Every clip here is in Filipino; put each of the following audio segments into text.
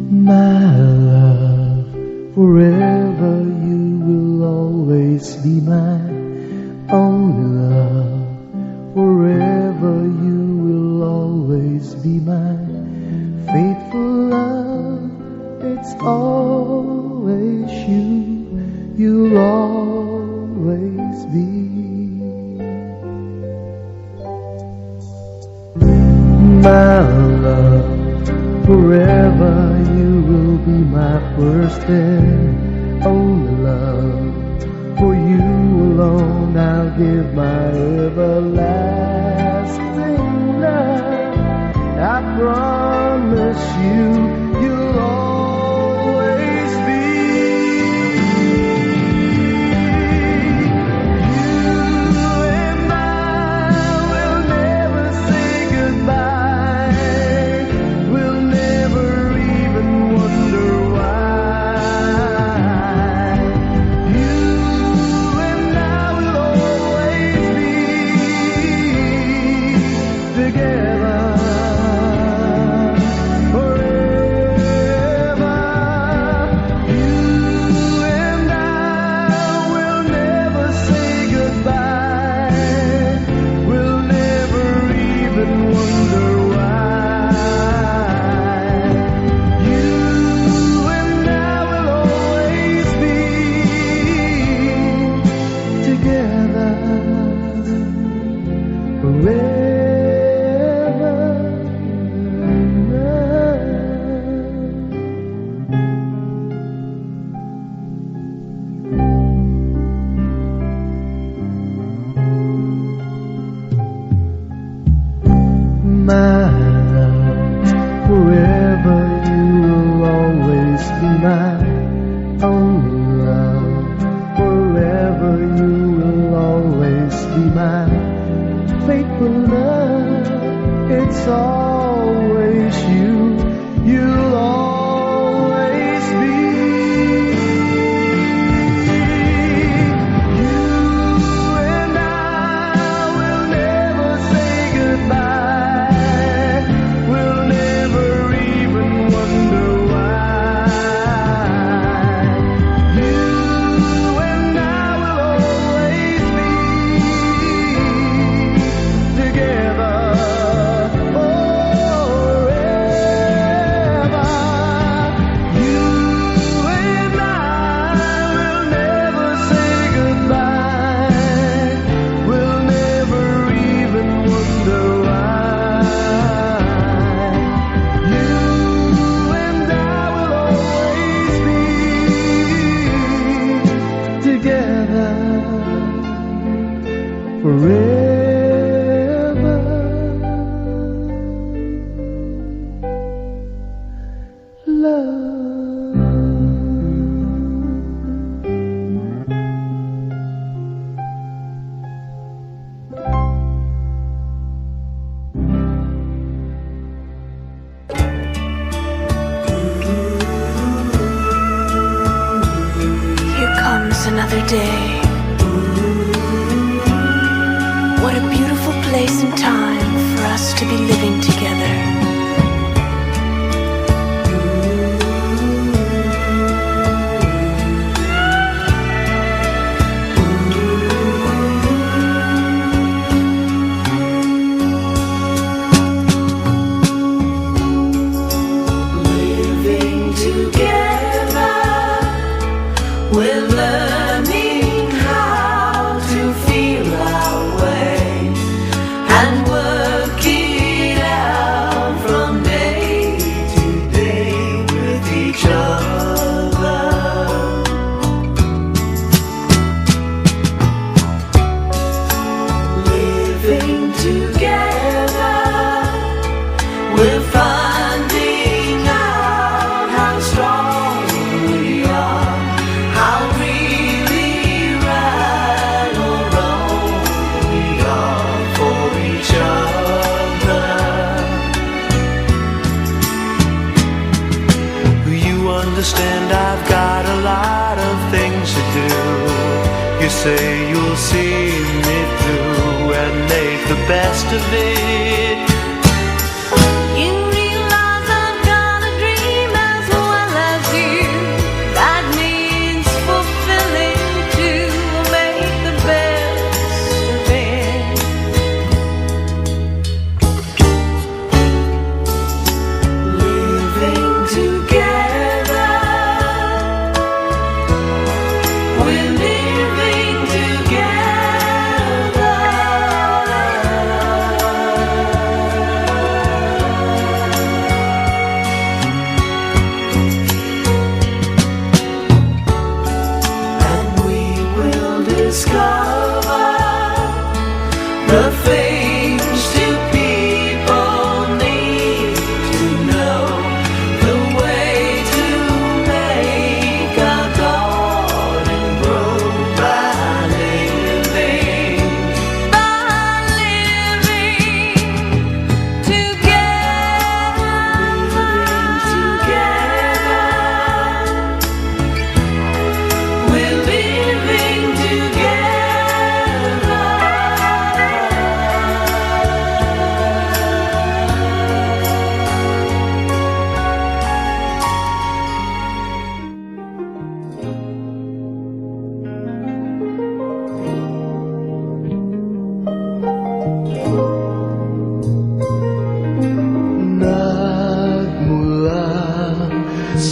My love, forever you will always be my only love. Forever you will always be my faithful love. It's always you, you'll always be. My love, forever you will be my first and only love. For you alone I'll give my everlasting love. I promise you, you'll always be. You and I will never say goodbye. We'll never even wonder why. You and I will always be together forever. You and I will never say goodbye. We'll never even wonder why. You and I will always be together forever. My love, forever you will always be my only love. Forever you will always be my faithful love. It's always you, you'll always be. You and I will never say goodbye. We'll never even wonder why. You and I will always be together forever. You and I will never say goodbye. We'll never even wonder why. You and I will always be together forever. Love. Here comes another day. What a beautiful place and time for us to be living together. Living together, we're learning how to feel our way and work it out from day to day with each other. Living together, we're finding out how strong we are, how really right or wrong we are for each other. You understand I've got a lot of things to do. You say you'll see me through and make the best of it. You realize I've got a dream as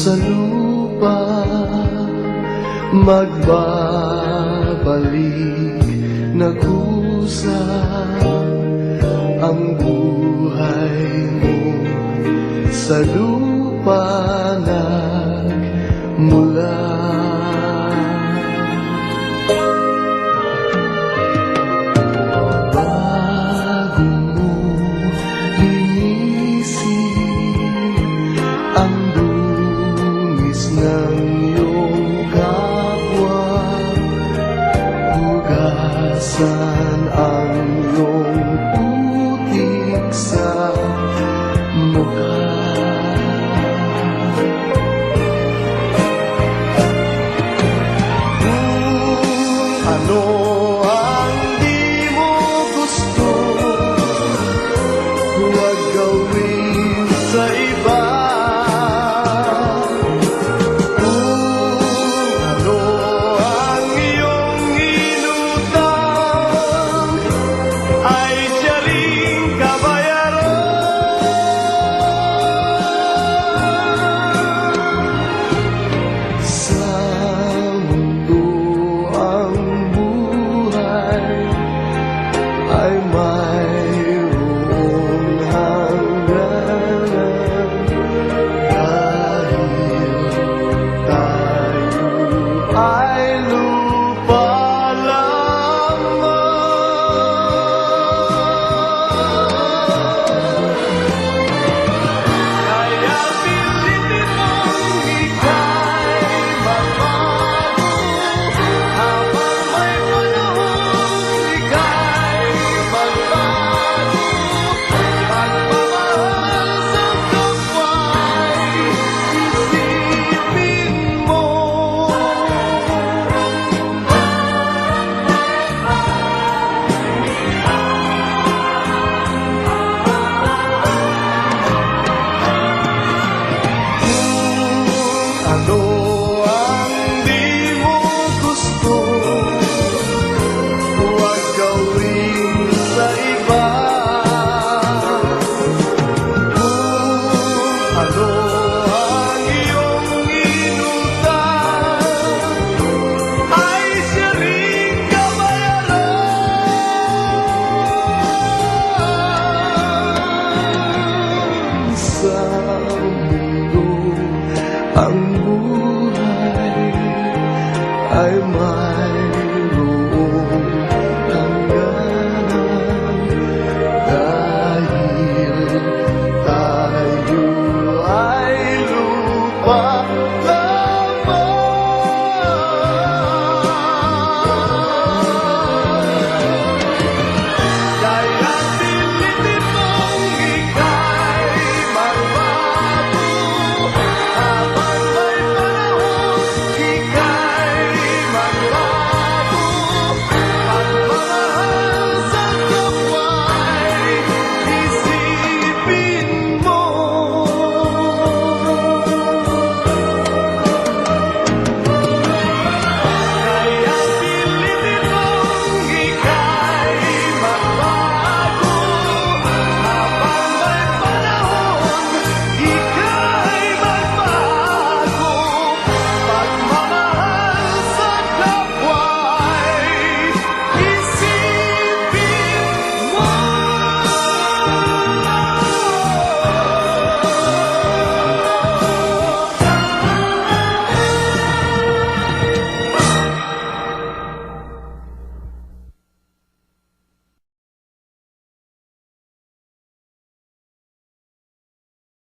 sa lupa, magbabalik na kusa ang buhay mo sa lupa nagmula. Bago mo linisin ang dungis ng iyong kapwa, hugasan ang iyong putik sa mukha. Ano ang di mo gusto, huwag gawin sa iba. Ano ang iyong inutang, ay siya rin kabayaran. Sa mundo ang buhay ay mayroong hangganan, dahil tayo ay lupa lamang. Kaya pilitin mong ika'y magbago, habang may panahon ika'y magbago. Pagmamahal sa kapwa'y isipin mo. Ano ang di mo gusto, huwag gawin sa iba. Ano ang iyong inutang, ay siya rin kabayaran. Sa mundo ang buhay ay